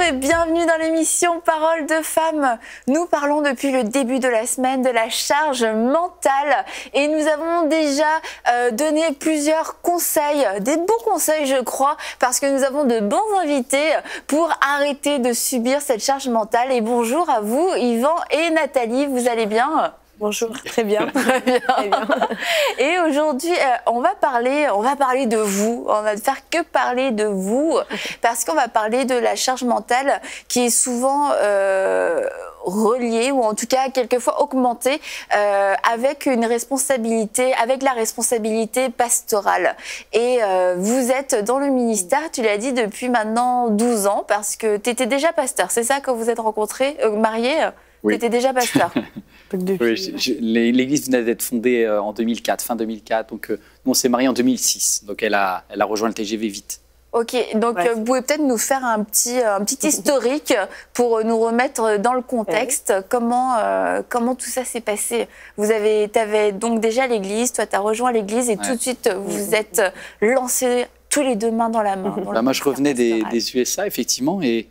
et bienvenue dans l'émission Parole de femmes. Nous parlons depuis le début de la semaine de la charge mentale et nous avons déjà donné plusieurs conseils, des bons conseils je crois, parce que nous avons de bons invités pour arrêter de subir cette charge mentale. Et bonjour à vous Yvan et Nathalie, vous allez bien ? Bonjour, très bien. Très bien. Très bien. Et aujourd'hui, on va parler de vous. On va ne faire que parler de vous, parce qu'on va parler de la charge mentale qui est souvent reliée, ou en tout cas quelquefois augmentée, avec la responsabilité pastorale. Et vous êtes dans le ministère, tu l'as dit, depuis maintenant 12 ans, parce que tu étais déjà pasteur. C'est ça, quand vous êtes rencontrés, mariés? Oui. Tu étais déjà pasteur. Oui, l'église venait d'être fondée en 2004, fin 2004. Donc, nous, on s'est mariés en 2006. Donc, elle a rejoint le TGV vite. Ok, donc vous pouvez peut-être nous faire un petit historique pour nous remettre dans le contexte. Comment tout ça s'est passé? Tu avais donc déjà l'église, toi, tu as rejoint l'église et tout de suite, vous êtes lancés tous les deux mains dans la main. Moi, je revenais des USA, effectivement. Et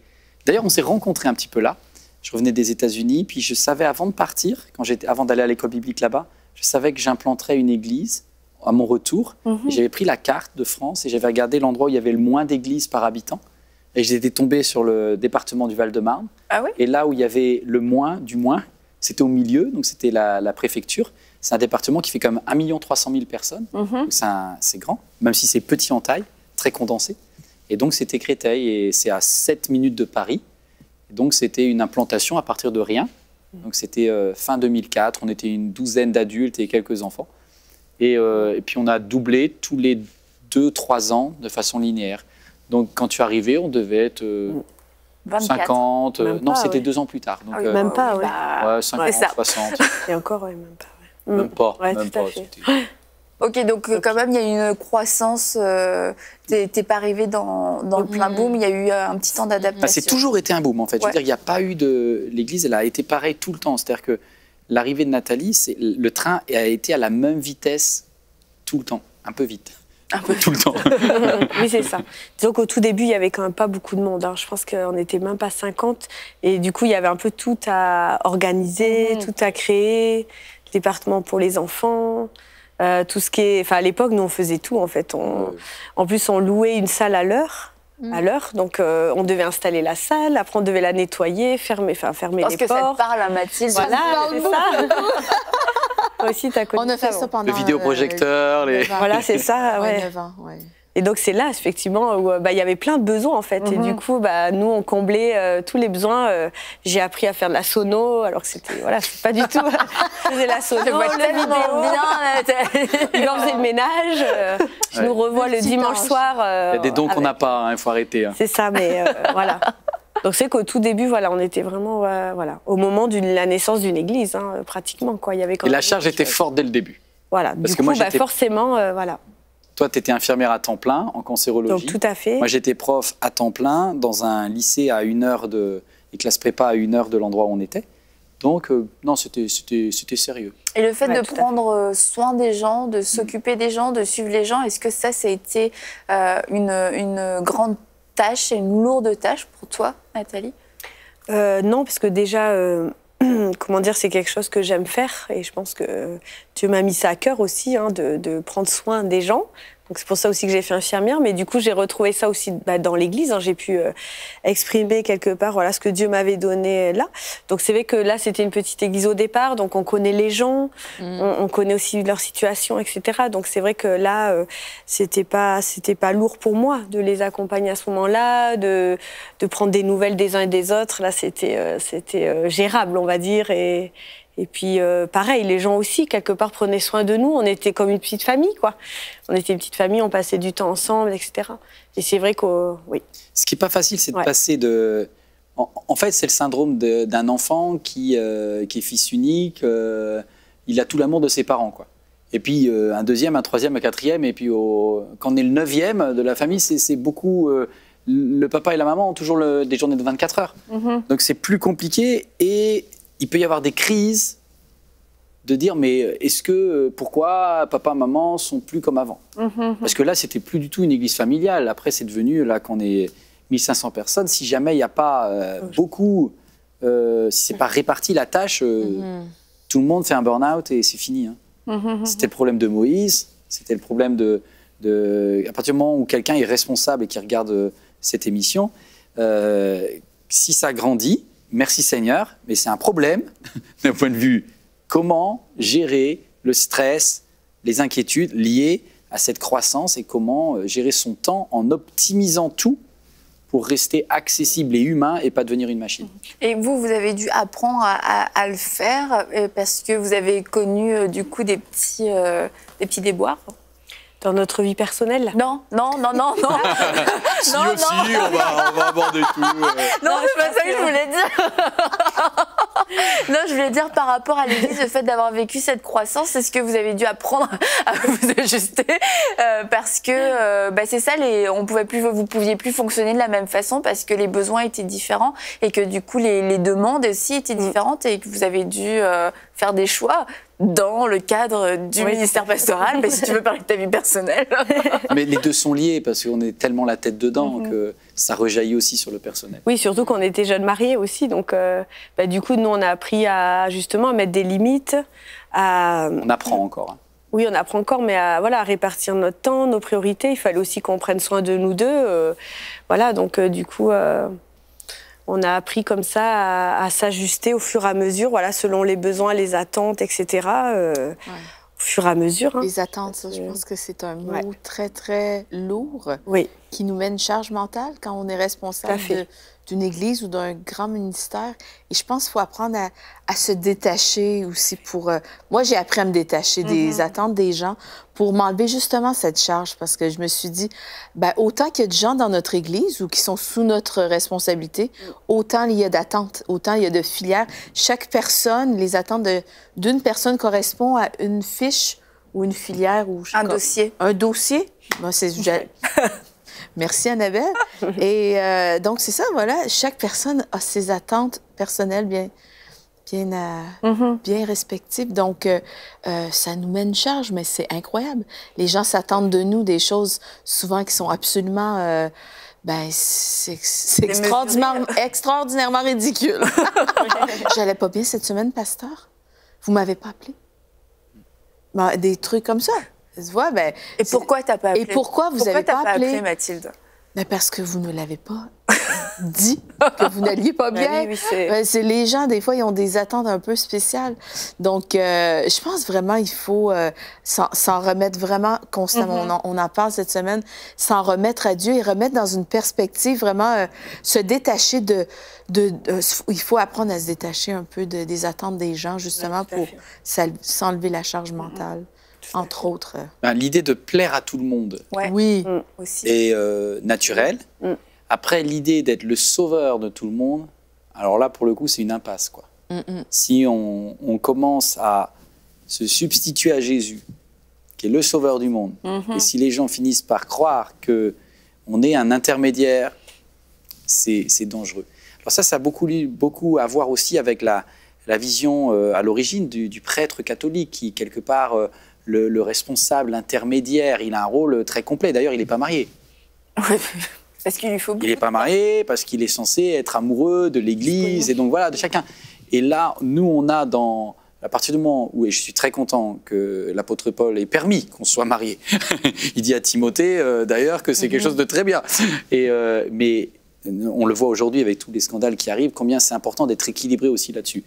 d'ailleurs, on s'est rencontrés un petit peu là. Je revenais des États-Unis, puis je savais avant de partir, avant d'aller à l'école biblique là-bas, je savais que j'implanterais une église à mon retour. J'avais pris la carte de France et j'avais regardé l'endroit où il y avait le moins d'églises par habitant. Et j'étais tombé sur le département du Val-de-Marne. Ah oui? Et là où il y avait le moins du moins, c'était au milieu, donc c'était la préfecture. C'est un département qui fait comme 1 300 000 personnes. C'est grand, même si c'est petit en taille, très condensé. Et donc c'était Créteil et c'est à 7 minutes de Paris. Donc, c'était une implantation à partir de rien. Donc, c'était fin 2004. On était une douzaine d'adultes et quelques enfants. Et puis, on a doublé tous les 2-3 ans de façon linéaire. Donc, quand tu arrivais, on devait être 50. Non, c'était 2 ans plus tard. Donc, même pas, oui. Ouais, 50, 60. Et encore, oui, même pas. Ouais. Même pas. Ouais, même tout à pas. fait. Ok, donc quand même, il y a une croissance. T'es pas arrivé dans le plein boom, il y a eu un petit temps d'adaptation. C'est toujours été un boom, en fait. Je veux dire, il n'y a pas eu de... L'église, elle a été pareille tout le temps. C'est-à-dire que l'arrivée de Nathalie, le train a été à la même vitesse tout le temps. Un peu vite. Un peu tout le temps. Oui, c'est ça. Disons qu'au tout début, il n'y avait quand même pas beaucoup de monde. Je pense qu'on n'était même pas 50. Et du coup, il y avait un peu tout à organiser, tout à créer. Département pour les enfants... tout ce qui est, enfin à l'époque nous on faisait tout en fait. En plus on louait une salle à l'heure. Donc on devait installer la salle, après on devait la nettoyer, fermer les portes. Parce que ça te parle à Mathilde. Voilà, c'est ça. Toi aussi t'as connu on a fait ça pendant le vidéoprojecteur, voilà c'est ça. Ouais. 9 ans, ouais. Et donc c'est là effectivement où il y avait plein de besoins en fait. Et du coup nous on comblait tous les besoins. J'ai appris à faire de la sono alors que c'était c'est pas du tout. Je faisais la sono, le vidéo, il en faisait le ménage. Je nous revois le dimanche soir. Il y a des dons qu'on n'a pas, il faut arrêter. C'est ça, mais voilà. Donc c'est qu'au tout début, on était vraiment au moment de la naissance d'une église, pratiquement quoi. Il y avait quand et la charge était forte dès le début. Voilà. Parce du que coup, moi, forcément, voilà. Toi, tu étais infirmière à temps plein en cancérologie. Donc tout à fait. Moi, j'étais prof à temps plein dans un lycée à 1 heure et classe prépa à 1 heure de l'endroit où on était. Donc non, c'était sérieux. Et le fait de prendre soin des gens, de s'occuper des gens, de suivre les gens, est-ce que ça a été une grande tâche et une lourde tâche pour toi, Nathalie? Non, parce que déjà, comment dire, c'est quelque chose que j'aime faire et je pense que Dieu m'a mis ça à cœur aussi, de prendre soin des gens. Donc c'est pour ça aussi que j'ai fait infirmière, mais du coup j'ai retrouvé ça aussi dans l'église. J'ai pu exprimer quelque part ce que Dieu m'avait donné là. Donc c'est vrai que là c'était une petite église au départ, donc on connaît les gens, on connaît aussi leur situation, etc. Donc c'est vrai que là c'était pas lourd pour moi de les accompagner à ce moment-là, de prendre des nouvelles des uns et des autres. Là c'était gérable, on va dire. Et puis, pareil, les gens aussi, quelque part, prenaient soin de nous. On était comme une petite famille, quoi. On était une petite famille, on passait du temps ensemble, etc. Et c'est vrai que, oui. Ce qui n'est pas facile, c'est de passer de... En fait, c'est le syndrome d'un enfant qui est fils unique. Il a tout l'amour de ses parents, quoi. Et puis, un deuxième, un troisième, un quatrième. Et puis, quand on est le 9e de la famille, c'est beaucoup... le papa et la maman ont toujours des journées de 24 heures. Donc, c'est plus compliqué et... Il peut y avoir des crises de dire mais pourquoi papa, maman sont plus comme avant? Parce que là, c'était plus du tout une église familiale. Après, c'est devenu là qu'on est 1500 personnes, si jamais il n'y a pas beaucoup, si c'est pas réparti la tâche, tout le monde fait un burn-out et c'est fini. Hein. C'était le problème de Moïse, c'était le problème à partir du moment où quelqu'un est responsable et qui regarde cette émission, si ça grandit, merci Seigneur, mais c'est un problème d'un point de vue comment gérer le stress, les inquiétudes liées à cette croissance et comment gérer son temps en optimisant tout pour rester accessible et humain et pas devenir une machine. Et vous avez dû apprendre à le faire parce que vous avez connu du coup des petits déboires. Dans notre vie personnelle? Non. Si aussi, on va aborder tout. Non, c'est pas ça que je voulais dire. Non, je voulais dire par rapport à l'Église, le fait d'avoir vécu cette croissance, est-ce que vous avez dû apprendre à vous ajuster parce que c'est ça, vous pouviez plus fonctionner de la même façon parce que les besoins étaient différents et que du coup les demandes aussi étaient différentes et que vous avez dû faire des choix dans le cadre du ministère pastoral, mais si tu veux parler de ta vie personnelle. Mais les deux sont liés parce qu'on est tellement la tête dedans que ça rejaillit aussi sur le personnel. Oui, surtout qu'on était jeunes mariés aussi, donc du coup nous on a appris à justement à mettre des limites. On apprend encore. Hein. Oui, on apprend encore, mais à répartir notre temps, nos priorités. Il fallait aussi qu'on prenne soin de nous deux. Donc du coup. On a appris comme ça à s'ajuster au fur et à mesure, selon les besoins, les attentes, etc. Au fur et à mesure. Hein. Les attentes, ça, je pense que c'est un mot très, très lourd qui nous met une charge mentale quand on est responsable d'une église ou d'un grand ministère. Et je pense qu'il faut apprendre à se détacher aussi pour... Moi, j'ai appris à me détacher des attentes des gens pour m'enlever justement cette charge parce que je me suis dit, autant qu'il y a de gens dans notre église ou qui sont sous notre responsabilité, autant il y a d'attentes, autant il y a de filières. Chaque personne, les attentes d'une personne correspond à une fiche ou une filière. Ou un dossier. Un dossier. Moi, Merci, Annabelle. Et donc, c'est ça, chaque personne a ses attentes personnelles bien respectives. Donc, ça nous met une charge, mais c'est incroyable. Les gens s'attendent de nous des choses souvent qui sont absolument... c'est extraordinairement ridicule. J'allais pas bien cette semaine, pasteur. Vous m'avez pas appelé? Des trucs comme ça. Tu vois, et pourquoi t'as pas appelé? Et pourquoi vous n'avez pas appelé, Mathilde? Parce que vous ne l'avez pas dit que vous n'alliez pas bien. C'est les gens, des fois, ils ont des attentes un peu spéciales. Donc, je pense vraiment il faut s'en remettre vraiment constamment. On en parle cette semaine, s'en remettre à Dieu et remettre dans une perspective vraiment, se détacher il faut apprendre à se détacher un peu des attentes des gens, justement, pour s'enlever la charge mentale. Entre autres. L'idée de plaire à tout le monde aussi. est naturelle. Après, l'idée d'être le sauveur de tout le monde, alors là, pour le coup, c'est une impasse. Si on commence à se substituer à Jésus, qui est le sauveur du monde, et si les gens finissent par croire qu'on est un intermédiaire, c'est dangereux. Alors ça a beaucoup à voir aussi avec la vision à l'origine du prêtre catholique qui, quelque part... Le responsable, l'intermédiaire, il a un rôle très complet. D'ailleurs, il n'est pas marié. Parce qu'il lui faut beaucoup. Il n'est pas marié, parce qu'il est censé être amoureux de l'Église, et donc voilà, de chacun. Et là, nous, on a à partir du moment où, et je suis très content que l'apôtre Paul ait permis qu'on soit marié. Il dit à Timothée, d'ailleurs, que c'est quelque chose de très bien. Mais on le voit aujourd'hui avec tous les scandales qui arrivent, combien c'est important d'être équilibré aussi là-dessus.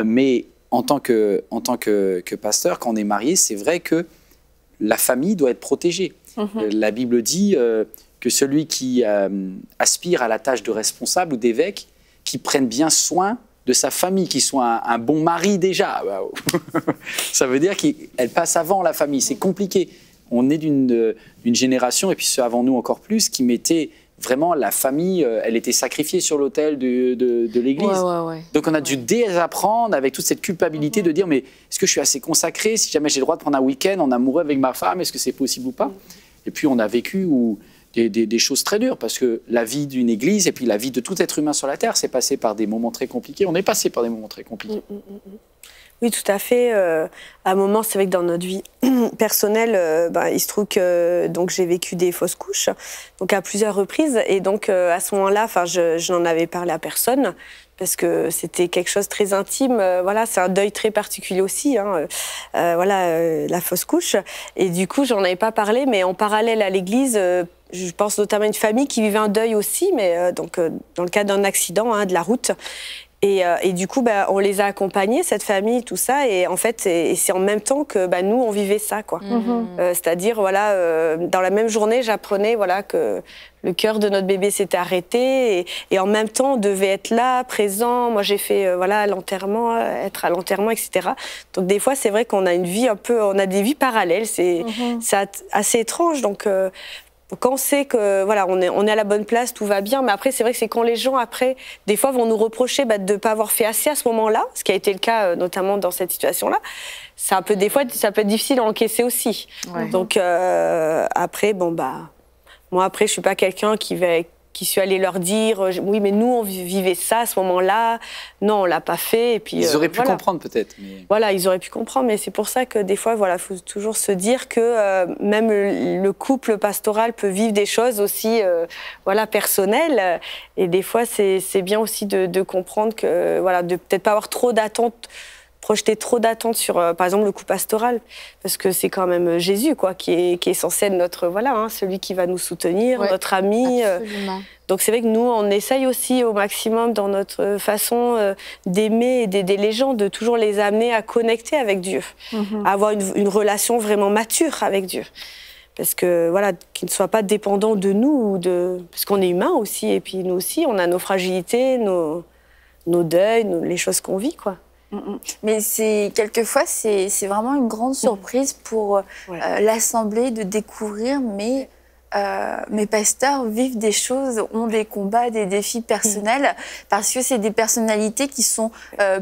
Mais en tant que pasteur, quand on est marié, c'est vrai que la famille doit être protégée. La Bible dit que celui qui aspire à la tâche de responsable ou d'évêque, qui prenne bien soin de sa famille, qui soit un bon mari déjà. Ça veut dire qu'elle passe avant la famille. C'est compliqué. On est d'une génération, et puis ceux avant nous encore plus, qui mettaient vraiment la famille, elle était sacrifiée sur l'autel de l'Église. Donc on a dû désapprendre avec toute cette culpabilité de dire mais est-ce que je suis assez consacré? Si jamais j'ai le droit de prendre un week-end en amoureux avec ma femme, est-ce que c'est possible ou pas? Et puis on a vécu des choses très dures parce que la vie d'une Église et puis la vie de tout être humain sur la terre, c'est passé par des moments très compliqués. On est passé par des moments très compliqués. Oui, tout à fait. À un moment, c'est vrai que dans notre vie personnelle, il se trouve que donc j'ai vécu des fausses couches, donc à plusieurs reprises. Et donc à ce moment-là, je n'en avais parlé à personne parce que c'était quelque chose de très intime. Voilà, c'est un deuil très particulier aussi. La fausse couche. Et du coup, j'en avais pas parlé, mais en parallèle à l'église. Je pense notamment à une famille qui vivait un deuil aussi, mais dans le cadre d'un accident de la route. Et du coup, on les a accompagnés, cette famille, tout ça. Et en fait, c'est en même temps que nous, on vivait ça, quoi. C'est-à-dire, dans la même journée, j'apprenais que le cœur de notre bébé s'était arrêté. Et en même temps, on devait être là, présent. Moi, j'ai fait l'enterrement, être à l'enterrement, etc. Donc, des fois, c'est vrai qu'on a une vie on a des vies parallèles. C'est assez étrange. Donc, quand on sait que on est à la bonne place, tout va bien, mais après c'est vrai que c'est quand les gens après des fois vont nous reprocher de ne pas avoir fait assez à ce moment-là, ce qui a été le cas notamment dans cette situation-là. C'est un peu des fois ça peut être difficile à encaisser aussi. Ouais. Donc après moi après je suis pas quelqu'un qui suis allée leur dire oui mais nous on vivait ça à ce moment-là, non on l'a pas fait et puis ils auraient pu comprendre peut-être. Mais... Voilà, ils auraient pu comprendre, mais c'est pour ça que des fois faut toujours se dire que même le couple pastoral peut vivre des choses aussi personnelles et des fois c'est bien aussi de comprendre que de peut-être pas avoir trop d'attentes. Projeter trop d'attentes sur, par exemple, le couple pastoral, parce que c'est quand même Jésus, qui est censé être notre, celui qui va nous soutenir, notre ami. Donc c'est vrai que nous, on essaye aussi au maximum dans notre façon d'aimer et d'aider les gens, de toujours les amener à connecter avec Dieu, à avoir une relation vraiment mature avec Dieu. Parce que, qu'ils ne soient pas dépendants de nous, parce qu'on est humains aussi, et puis nous aussi, on a nos fragilités, nos deuils, les choses qu'on vit, quoi. Mais quelquefois, c'est vraiment une grande surprise pour l'Assemblée de découvrir, mais mes pasteurs vivent des choses, ont des combats, des défis personnels, parce que c'est des personnalités qui sont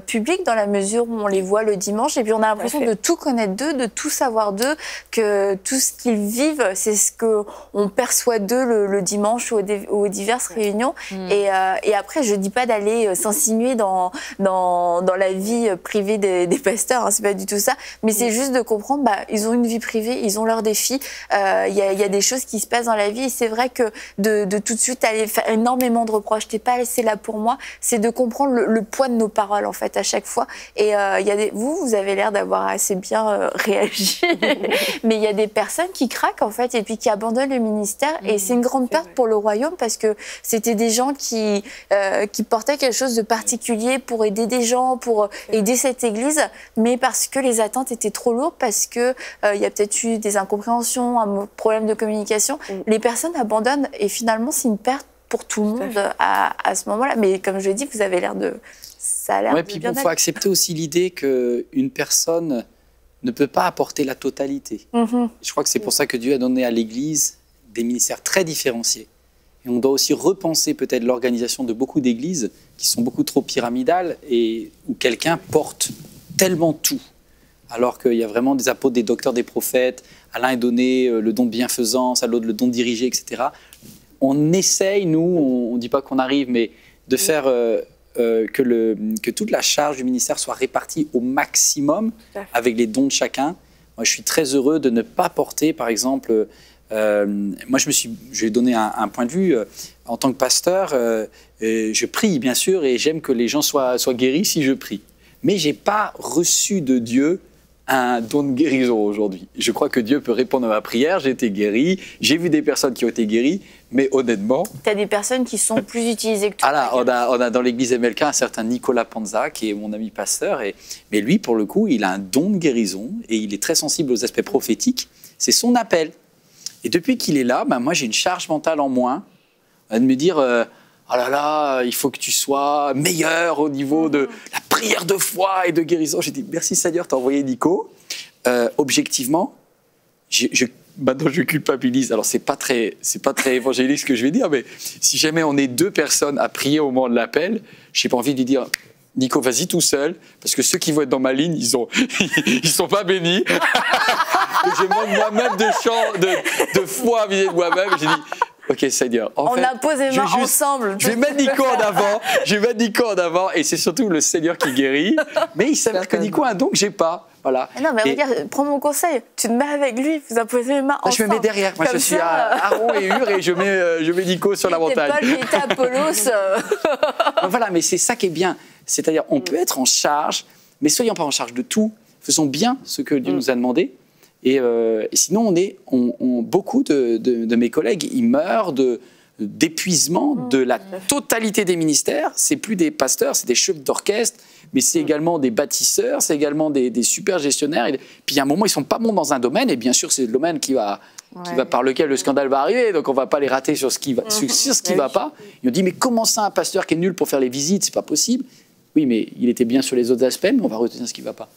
publiques dans la mesure où on les voit le dimanche, et puis on a l'impression de tout connaître d'eux, de tout savoir d'eux, que tout ce qu'ils vivent, c'est ce qu'on perçoit d'eux le dimanche ou aux diverses réunions. Et après, je dis pas d'aller s'insinuer dans la vie privée des pasteurs, c'est pas du tout ça, mais c'est juste de comprendre, ils ont une vie privée, ils ont leurs défis, il y a des choses qui se passent dans la vie, et c'est vrai que de tout de suite aller faire énormément de reproches, t'es pas assez là pour moi, c'est de comprendre le poids de nos paroles en fait à chaque fois. Et vous avez l'air d'avoir assez bien réagi, mais il y a des personnes qui craquent en fait et puis qui abandonnent le ministère, et c'est une grande perte pour le royaume, parce que c'était des gens qui portaient quelque chose de particulier pour aider des gens, pour aider cette église, mais parce que les attentes étaient trop lourdes, parce que il y a peut-être eu des incompréhensions, un problème de communication. Les personnes abandonnent, et finalement c'est une perte pour tout le monde à ce moment-là. Mais comme je l'ai dit, vous avez l'air de... Ça a l'air de puis il faut accepter aussi l'idée qu'une personne ne peut pas apporter la totalité. Je crois que c'est pour ça que Dieu a donné à l'Église des ministères très différenciés. Et on doit aussi repenser peut-être l'organisation de beaucoup d'églises qui sont beaucoup trop pyramidales, et où quelqu'un porte tellement tout. Alors qu'il y a vraiment des apôtres, des docteurs, des prophètes. À l'un est donné le don de bienfaisance, à l'autre le don de diriger, etc. On essaye, nous, on ne dit pas qu'on arrive, mais de faire que toute la charge du ministère soit répartie au maximum avec les dons de chacun. Moi, je suis très heureux de ne pas porter, par exemple... moi, je vais donner un point de vue. En tant que pasteur, je prie, bien sûr, et j'aime que les gens soient guéris si je prie. Mais je n'ai pas reçu de Dieu un don de guérison aujourd'hui. Je crois que Dieu peut répondre à ma prière, j'ai été guéri, j'ai vu des personnes qui ont été guéries, mais honnêtement... Tu as des personnes qui sont plus utilisées que toi. On a dans l'église MLK un certain Nicolas Panza, qui est mon ami pasteur, mais lui, pour le coup, il a un don de guérison, et il est très sensible aux aspects prophétiques. C'est son appel. Et depuis qu'il est là, moi j'ai une charge mentale en moins, de me dire... oh là là, il faut que tu sois meilleur au niveau de la prière de foi et de guérison. J'ai dit, merci Seigneur, t'as envoyé Nico. Objectivement, maintenant je culpabilise. Alors c'est pas très évangélique ce que je vais dire, mais si jamais on est deux personnes à prier au moment de l'appel, j'ai pas envie de lui dire, Nico, vas-y tout seul, parce que ceux qui vont être dans ma ligne, ils sont pas bénis. Je manque moi-même de foi vis-à-vis de moi-même. J'ai dit, Ok, Seigneur. On a posé les mains ensemble. Je vais mettre Nico en avant. Je vais mettre Nico en avant. Et c'est surtout le Seigneur qui guérit. Mais il s'avère que Nico a un don que j'ai pas. Voilà. Non, mais regarde, prends mon conseil. Tu te mets avec lui, vous imposez les mains ensemble. Je me mets derrière. Moi, je suis à Aaron et Hur et je mets Nico sur la montagne. Paul, il était Apollos. Voilà, mais c'est ça qui est bien. C'est-à-dire, on peut être en charge, mais soyons pas en charge de tout. Faisons bien ce que Dieu nous a demandé. Et sinon, beaucoup de mes collègues, ils meurent d'épuisement de la totalité des ministères. C'est plus des pasteurs, c'est des chefs d'orchestre, mais c'est également des bâtisseurs, c'est également des super gestionnaires. Et puis, à un moment, ils sont pas bons dans un domaine, et bien sûr, c'est le domaine par lequel le scandale va arriver, donc on va pas les rater sur ce qui va, sur ce qui va pas. Ils ont dit, mais comment ça, un pasteur qui est nul pour faire les visites, c'est pas possible. Oui, mais il était bien sur les autres aspects, mais on va retenir ce qui va pas.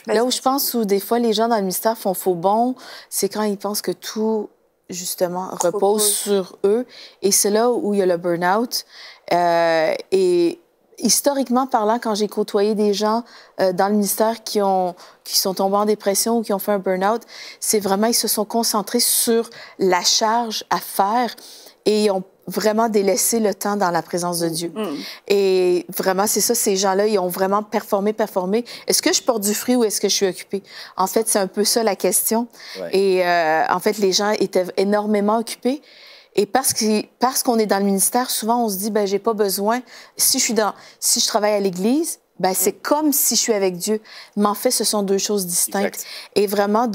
Là où je pense où des fois les gens dans le ministère font faux bond, c'est quand ils pensent que tout, justement, repose sur eux. Et c'est là où il y a le burn-out. Et historiquement parlant, quand j'ai côtoyé des gens dans le ministère qui sont tombés en dépression ou qui ont fait un burn-out, c'est vraiment, ils se sont concentrés sur la charge à faire et ils ont vraiment délaissé le temps dans la présence de Dieu. Et vraiment, c'est ça, ces gens-là, ils ont vraiment performé. Est-ce que je porte du fruit ou est-ce que je suis occupée? En fait, c'est un peu ça la question. Ouais. Et en fait, les gens étaient énormément occupés. Et parce qu'on est dans le ministère, souvent, on se dit, ben j'ai pas besoin. Si je travaille à l'Église, ben c'est comme si je suis avec Dieu. Mais en fait, ce sont deux choses distinctes. Exact. Et vraiment,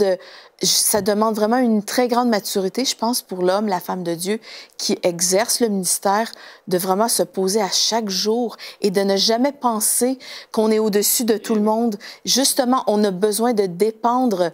ça demande vraiment une très grande maturité, je pense, pour l'homme, la femme de Dieu qui exerce le ministère, de vraiment se poser à chaque jour et de ne jamais penser qu'on est au-dessus de tout le monde. Justement, on a besoin de dépendre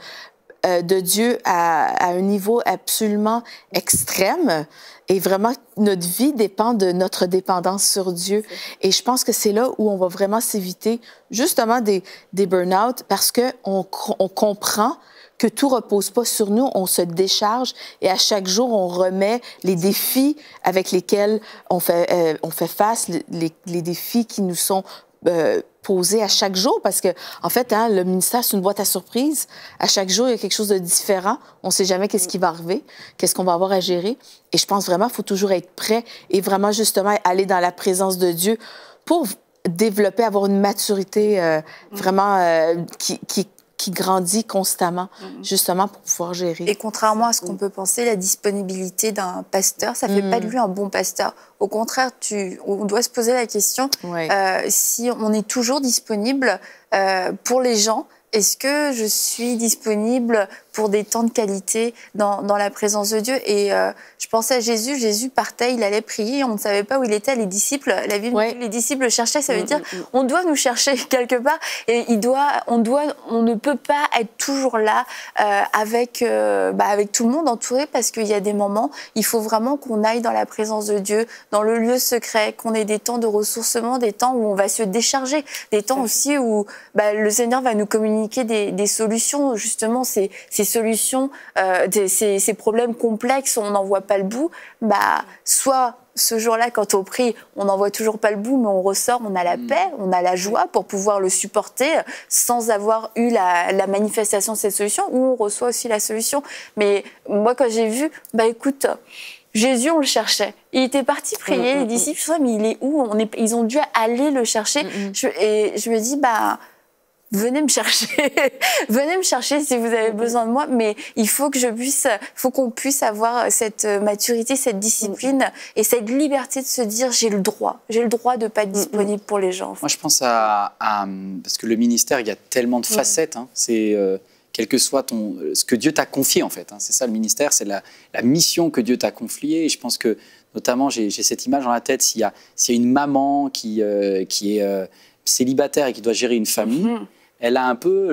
de Dieu à un niveau absolument extrême. Et vraiment, notre vie dépend de notre dépendance sur Dieu. Et je pense que c'est là où on va vraiment s'éviter justement des burn-out parce qu'on comprend que tout repose pas sur nous, on se décharge et à chaque jour, on remet les défis avec lesquels on fait face, les défis qui nous sont posés à chaque jour parce que, en fait, le ministère, c'est une boîte à surprises. À chaque jour, il y a quelque chose de différent. On ne sait jamais qu'est-ce qui va arriver, qu'est-ce qu'on va avoir à gérer. Et je pense vraiment qu'il faut toujours être prêt et vraiment, justement, aller dans la présence de Dieu pour développer, avoir une maturité vraiment qui grandit constamment, justement pour pouvoir gérer. Et contrairement à ce qu'on peut penser, la disponibilité d'un pasteur, ça ne fait pas de lui un bon pasteur. Au contraire, on doit se poser la question si on est toujours disponible pour les gens. Est-ce que je suis disponible pour des temps de qualité dans la présence de Dieu? Et je pensais à Jésus. Jésus partait, il allait prier. On ne savait pas où il était. Les disciples, la Bible, les disciples le cherchaient. Ça veut dire on doit nous chercher quelque part. Et on ne peut pas être toujours là avec tout le monde entouré parce qu'il y a des moments, il faut vraiment qu'on aille dans la présence de Dieu, dans le lieu secret, qu'on ait des temps de ressourcement, des temps où on va se décharger, des temps aussi où le Seigneur va nous communiquer des solutions, justement, ces solutions, ces problèmes complexes, on n'en voit pas le bout. Soit ce jour-là, quand on prie, on n'en voit toujours pas le bout, mais on ressort, on a la paix, on a la joie pour pouvoir le supporter sans avoir eu la manifestation de cette solution, ou on reçoit aussi la solution. Mais moi, quand j'ai vu, écoute, Jésus, on le cherchait. Il était parti prier, les disciples, je sais, mais il est où? Ils ont dû aller le chercher. Et je me dis, venez me chercher, venez me chercher si vous avez besoin de moi, mais il faut qu'on puisse avoir cette maturité, cette discipline et cette liberté de se dire j'ai le droit de pas être disponible pour les gens. Moi, je pense parce que le ministère, il y a tellement de facettes, c'est quel que soit ce que Dieu t'a confié en fait. C'est ça le ministère, c'est la mission que Dieu t'a confiée. Et je pense que notamment, j'ai cette image dans la tête, s'il y a une maman qui est célibataire et qui doit gérer une famille. Elle a un peu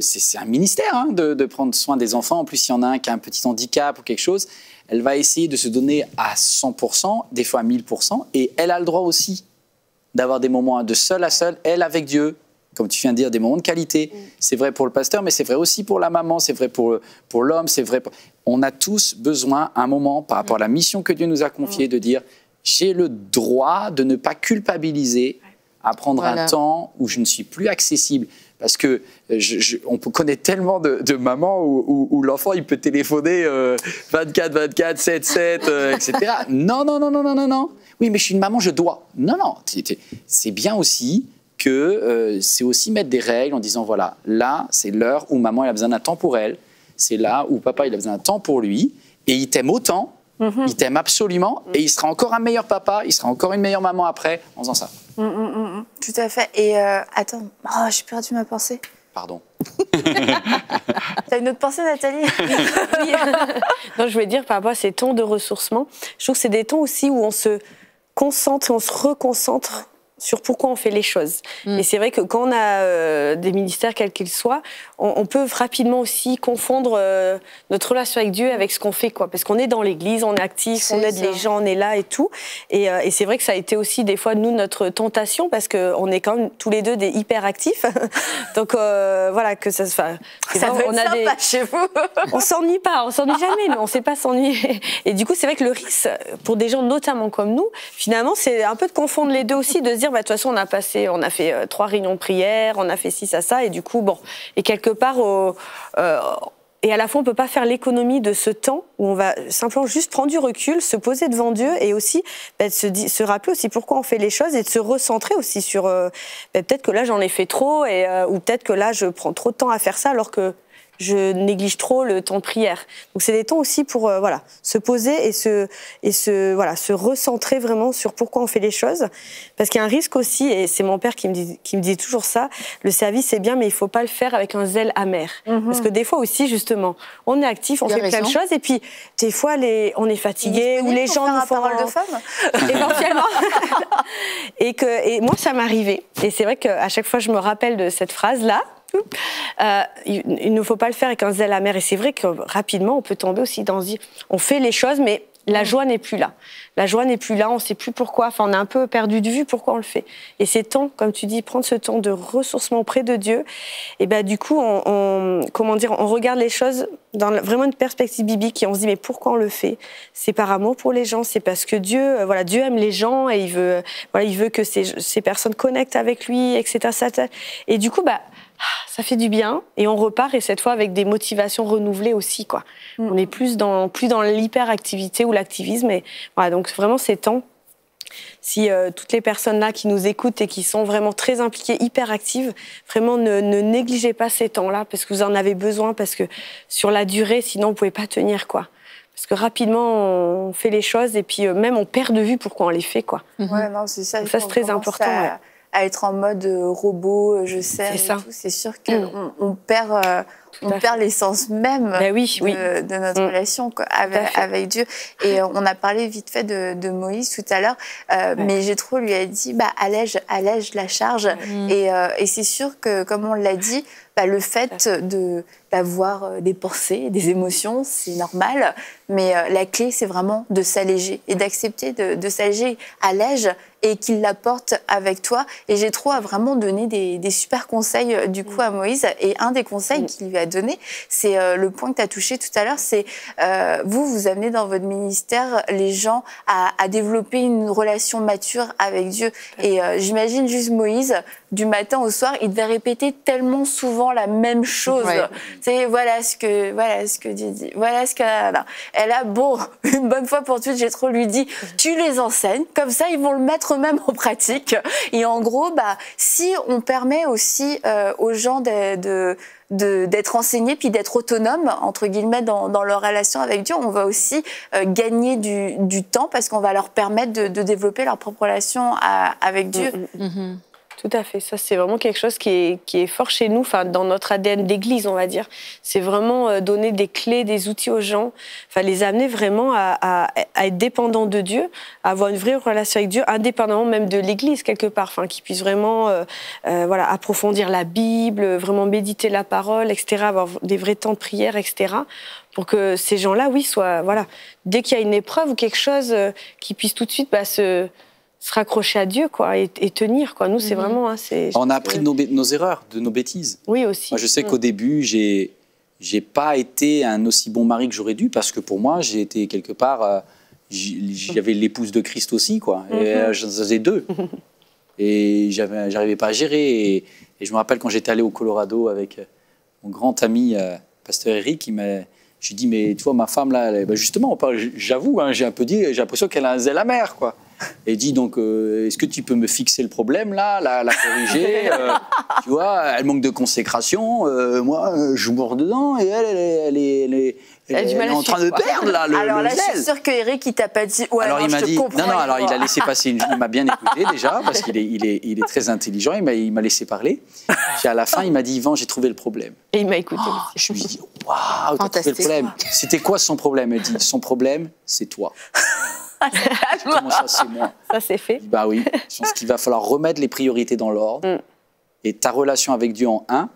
c'est un ministère de prendre soin des enfants. En plus, s'il y en a un qui a un petit handicap ou quelque chose, elle va essayer de se donner à 100%, des fois à 1000%. Et elle a le droit aussi d'avoir des moments de seul à seul, elle avec Dieu, comme tu viens de dire, des moments de qualité. C'est vrai pour le pasteur, mais c'est vrai aussi pour la maman, c'est vrai pour l'homme, c'est vrai. On a tous besoin, à un moment, par rapport à la mission que Dieu nous a confiée, de dire j'ai le droit de ne pas culpabiliser à prendre un temps où je ne suis plus accessible. Parce que on connaît tellement de mamans où l'enfant, il peut téléphoner 24-24, 7-7, etc. Non. Oui, mais je suis une maman, je dois. Non. C'est bien aussi que c'est aussi mettre des règles en disant, voilà, là, c'est l'heure où maman elle a besoin d'un temps pour elle. C'est là où papa il a besoin d'un temps pour lui. Et il t'aime autant, il t'aime absolument, et il sera encore un meilleur papa, il sera encore une meilleure maman après en faisant ça. Tout à fait. Et attends, j'ai perdu ma pensée. Pardon. T'as une autre pensée, Nathalie? Oui. Non, je voulais dire par rapport à ces temps de ressourcement, je trouve que c'est des temps aussi où on se concentre et on se reconcentre sur pourquoi on fait les choses. Et c'est vrai que quand on a des ministères, quels qu'ils soient, on peut rapidement aussi confondre notre relation avec Dieu avec ce qu'on fait, quoi. Parce qu'on est dans l'église, on est actif, on aide les gens, on est là et tout. Et c'est vrai que ça a été aussi des fois, nous, notre tentation, parce qu'on est quand même tous les deux des hyperactifs. Donc voilà, que ça se fasse. Ça doit être sympa chez vous. On s'ennuie pas, on s'ennuie jamais, nous, on sait pas s'ennuyer. Et du coup, c'est vrai que le risque, pour des gens notamment comme nous, finalement, c'est un peu de confondre les deux aussi, de se dire, de toute façon, on a fait 3 réunions de prière, on a fait ci, ça, et du coup, bon, et quelque part, et à la fois, on peut pas faire l'économie de ce temps où on va simplement juste prendre du recul, se poser devant Dieu et aussi se rappeler aussi pourquoi on fait les choses et de se recentrer aussi sur peut-être que là, j'en ai fait trop ou peut-être que là, je prends trop de temps à faire ça alors que je néglige trop le temps de prière. Donc c'est des temps aussi pour se poser et se recentrer vraiment sur pourquoi on fait les choses. Parce qu'il y a un risque aussi, et c'est mon père qui me dit toujours ça, le service c'est bien, mais il faut pas le faire avec un zèle amer. Parce que des fois aussi, justement, on est actif, on fait plein de choses, et puis des fois on est fatigué, ou les gens nous font... parole de femme éventuellement. et moi, ça m'arrivait. Et c'est vrai qu'à chaque fois, je me rappelle de cette phrase-là. Il ne faut pas le faire avec un zèle amer. Et c'est vrai que rapidement, on peut tomber aussi dans... On fait les choses, mais la joie n'est plus là. La joie n'est plus là, on ne sait plus pourquoi. Enfin, on a un peu perdu de vue pourquoi on le fait. Et c'est temps, comme tu dis, prendre ce temps de ressourcement auprès de Dieu. Et ben du coup, on regarde les choses dans vraiment une perspective biblique et on se dit, mais pourquoi on le fait? C'est par amour pour les gens, c'est parce que Dieu aime les gens et il veut que ces personnes connectent avec lui, etc. Et du coup, ça fait du bien et on repart et cette fois avec des motivations renouvelées aussi, quoi. On est plus dans l'hyperactivité ou l'activisme et voilà, donc vraiment ces temps, si toutes les personnes là qui nous écoutent et qui sont vraiment très impliquées, hyperactives, vraiment ne négligez pas ces temps-là parce que vous en avez besoin, parce que sur la durée, sinon vous pouvez pas tenir, quoi. Parce que rapidement on fait les choses et puis même on perd de vue pourquoi on les fait, quoi. Ouais, non, c'est ça. Donc ça c'est très important. À être en mode robot, je sais, c'est sûr qu'on perd l'essence même de notre relation avec Dieu. Et on a parlé vite fait de Moïse tout à l'heure, mais Jétro lui a dit allège la charge. Et c'est sûr que, comme on l'a dit, le fait d'avoir des pensées, des émotions, c'est normal, mais la clé, c'est vraiment de s'alléger et d'accepter de s'alléger. Allège et qu'il la porte avec toi. Et Jétro a vraiment donné des super conseils du coup à Moïse. Et un des conseils qu'il lui a donné, c'est le point que tu as touché tout à l'heure, c'est vous amenez dans votre ministère les gens à développer une relation mature avec Dieu. Et j'imagine juste Moïse, du matin au soir, il devait répéter tellement souvent la même chose. C'est voilà ce que Dieu dit, voilà ce que... Et là, une bonne fois pour toutes, Jétro lui dit, tu les enseignes, comme ça ils vont le mettre eux-mêmes en pratique. Et en gros, si on permet aussi aux gens d'être enseignés puis d'être autonomes, entre guillemets, dans leur relation avec Dieu, on va aussi gagner du temps parce qu'on va leur permettre de développer leur propre relation avec Dieu. Tout à fait. Ça, c'est vraiment quelque chose qui est fort chez nous, dans notre ADN d'église, on va dire. C'est vraiment donner des clés, des outils aux gens, les amener vraiment à être dépendants de Dieu, à avoir une vraie relation avec Dieu, indépendamment même de l'église, quelque part, qu'ils puissent vraiment approfondir la Bible, vraiment méditer la parole, etc., avoir des vrais temps de prière, etc., pour que ces gens-là, soient, dès qu'il y a une épreuve ou quelque chose, qu'ils puissent tout de suite se raccrocher à Dieu, quoi, et tenir, quoi. Nous, c'est vraiment... on a appris de nos erreurs, de nos bêtises. Oui, aussi. Moi, je sais qu'au début, j'ai pas été un aussi bon mari que j'aurais dû, parce que pour moi, j'ai été quelque part... j'avais l'épouse de Christ aussi, quoi. Et j'en faisais 2. Et j'arrivais pas à gérer. Et je me rappelle quand j'étais allé au Colorado avec mon grand ami, pasteur Eric, je lui dis, mais tu vois, ma femme, là, justement, j'avoue, hein, j'ai l'impression qu'elle a un zèle amer, quoi. Et dit donc, est-ce que tu peux me fixer le problème là, la corriger tu vois, elle manque de consécration, moi je mords dedans et elle est en train de perdre là, alors là, zèle. je suis sûre que Eric, il t'a pas dit, ouais, alors non, il m'a dit, non, alors il a laissé passer, il m'a bien écouté déjà, parce qu'il est très intelligent, il m'a laissé parler. Puis à la fin, il m'a dit, Yvan, j'ai trouvé le problème. Et il m'a écouté aussi. Je lui ai dit, waouh, t'as trouvé le problème. C'était quoi son problème? Elle dit, son problème, c'est toi. Comment ça, c'est moi? Ça, c'est fait. Bah oui, je pense qu'il va falloir remettre les priorités dans l'ordre. Et ta relation avec Dieu en un,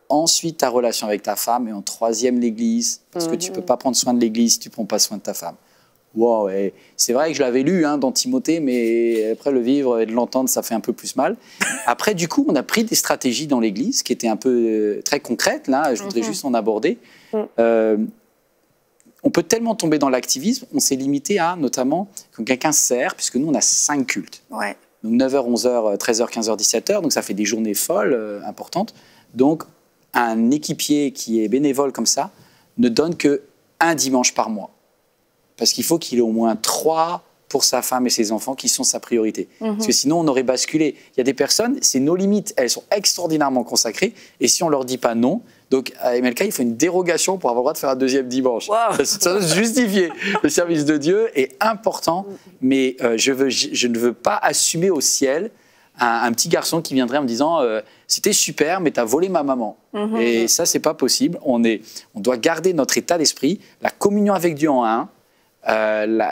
ensuite ta relation avec ta femme, et en troisième l'Église, parce que tu ne peux pas prendre soin de l'Église si tu ne prends pas soin de ta femme. Wow, c'est vrai que je l'avais lu dans Timothée, mais après le vivre et de l'entendre, ça fait un peu plus mal. Après, du coup, on a pris des stratégies dans l'Église qui étaient un peu très concrètes. Là, je voudrais juste en aborder. On peut tellement tomber dans l'activisme, on s'est limité à, notamment, quand quelqu'un sert, puisque nous, on a 5 cultes. Ouais. Donc 9h, 11h, 13h, 15h, 17h, donc ça fait des journées folles, importantes. Donc, un équipier qui est bénévole comme ça ne donne qu'un dimanche par mois. Parce qu'il faut qu'il ait au moins 3 pour sa femme et ses enfants qui sont sa priorité. Parce que sinon, on aurait basculé. Il y a des personnes, c'est nos limites, elles sont extraordinairement consacrées, et si on ne leur dit pas non, donc à MLK, il faut une dérogation pour avoir le droit de faire un deuxième dimanche. Wow. Ça doit se justifier. Le service de Dieu est important, mais je ne veux pas assumer au ciel un petit garçon qui viendrait en me disant c'était super, mais tu as volé ma maman. Et ça, c'est pas possible. On doit garder notre état d'esprit, la communion avec Dieu en un,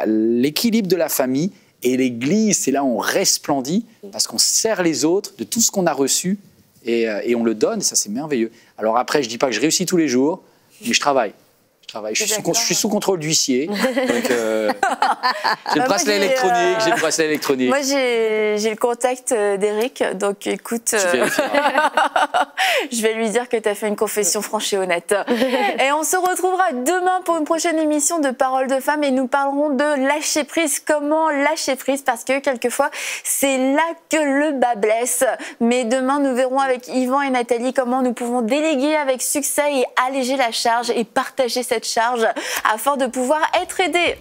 l'équilibre de la famille, et l'Église, c'est là où on resplendit parce qu'on sert les autres de tout ce qu'on a reçu et on le donne, et ça, c'est merveilleux. Alors après, je dis pas que je réussis tous les jours, mais je travaille. Je suis sous contrôle d'huissier. Donc, j'ai le bracelet électronique. Moi, j'ai le contact d'Eric. Donc, écoute, je vais lui dire que tu as fait une confession franche et honnête. Et on se retrouvera demain pour une prochaine émission de Paroles de Femmes. Et nous parlerons de lâcher prise. Comment lâcher prise? Parce que quelquefois, c'est là que le bas blesse. Mais demain, nous verrons avec Yvan et Nathalie comment nous pouvons déléguer avec succès et alléger la charge et partager cette charge afin de pouvoir être aidés.